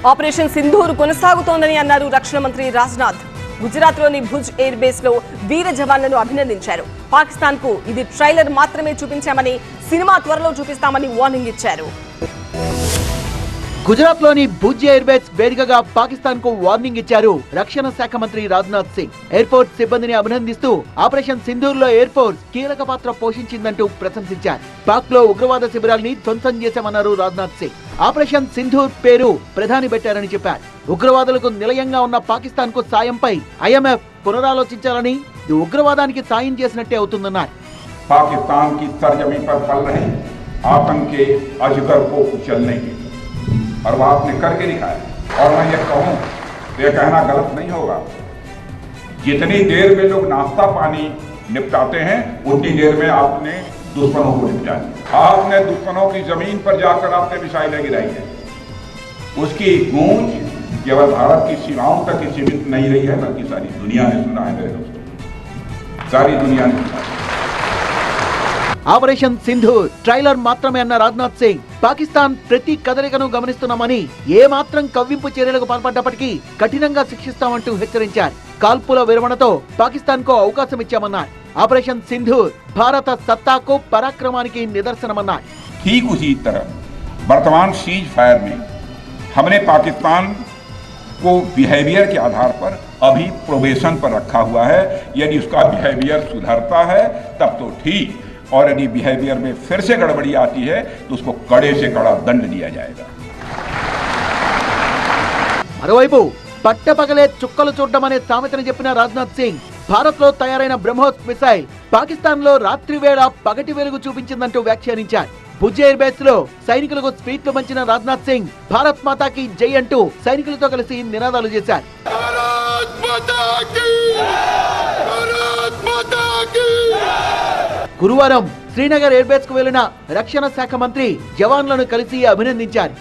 Operation Sindoor కొనసాగుతోందని అన్నారు రక్షణ మంత్రి రాజ్నాథ్. గుజరాత్లోని భుజ్ ఎయిర్ బేస్ లో వీర జవాన్లను అభినందించారు. పాకిస్తాన్ కు ఇది ట్రైలర్ మాత్రమే చూపించామని, సినిమా త్వరలో చూపిస్తామని వార్నింగ్ ఇచ్చారు. గుజరాత్లోని భుజ్ ఎయిర్ బేస్ వేదికగా పాకిస్తాన్ కు వార్నింగ్ ఇచ్చారు రక్షణ శాఖ మంత్రి రాజ్నాథ్ సింగ్. ఎయిర్ఫోర్స్ సిబ్బందిని అభినందిస్తూ ఆపరేషన్ సింధూర్ లో ఎయిర్ ఫోర్స్ కీలక పాత్ర పోషించిందంటూ ప్రశంసించారు. పాక్ లో ఉగ్రవాద శిబిరాల్ని ధ్వంసం చేశామన్నారు రాజ్నాథ్ సింగ్. ఆపరేషన్ సింధూర్ పేరు ప్రధాని పెట్టారని చెప్పారు. ఉగ్రవాదులకు నిలయంగా ఉన్న పాకిస్తాన్ కు సాయంపై IMF పునరాలోచించాలని, ఇది ఉగ్రవాదానికి సాయం చేసినట్టే అవుతుందన్నారు. पाकिस्तान की सरजमी पर पल रहे आतंक के अजगर को कुचलने के, और वह आपने करके दिखाया. और मैं ये कहूँ तो यह कहना गलत नहीं होगा, जितनी देर में लोग नाश्ता पानी निपटाते हैं उतनी देर में आपने दुश्मनों को निपटा दिया. आपने दुश्मनों की जमीन पर जाकर आपने मिसाइलें गिराई है. उसकी गूंज केवल भारत की सीमाओं तक ही सीमित नहीं रही है, बल्कि सारी दुनिया ने सुना है मेरे दोस्तों, सारी दुनिया ने सुना है. ఆపరేషన్ సింధూర్ ట్రైలర్ మాత్రమే అన్న రాజ్నాథ్ సింగ్, పాకిస్తాన్ ప్రతి కదలికను గమనిస్తున్నామని, ఏ మాత్రం కవ్వింపు చర్యలకు పాల్పడ్డప్పటికీ కఠినంగా శిక్షిస్తామంటూ హెచ్చరించారు. కాల్పుల విరమణతో పాకిస్తాన్ కు అవకాశం ఇచ్చామన్నారు. ఆపరేషన్ సింధూర్ భారత సత్తాకు పరాక్రమానికి నిదర్శనమన్నారు. ठीक उसी तरह वर्तमान सीज फायर में हमने पाकिस्तान को बिहेवियर के आधार पर अभी प्रोबेशन पर रखा हुआ है. यदि उसका बिहेवियर सुधरता है तब तो ठीक, और यदि बिहेवियर में फिर से गड़बड़ी आती है तो उसको कड़े से कड़ा दंड दिया जाएगा. మరోవైపు పట్టపగలే చుక్కలు చూడడం అనే సామెతను చెప్పిన రాజ్నాథ్ సింగ్, భారత్ లో తయారైన బ్రహ్మోస్ మిసైల్ పాకిస్తాన్ లో రాత్రి వేళ పగటి వెలుగు చూపించిందంటూ వ్యాఖ్యానించారు. భుజ్ ఎయిర్ బేస్ లో సైనికులకు స్పీచ్లు పంచిన రాజ్నాథ్ సింగ్, భారత్ మాతాకి జై అంటూ సైనికులతో కలిసి నినాదాలు చేశారు. గురువారం శ్రీనగర్ ఎయిర్ బేస్ కు వెళ్లిన రక్షణ శాఖ మంత్రి జవాన్లను కలిసి అభినందించారు.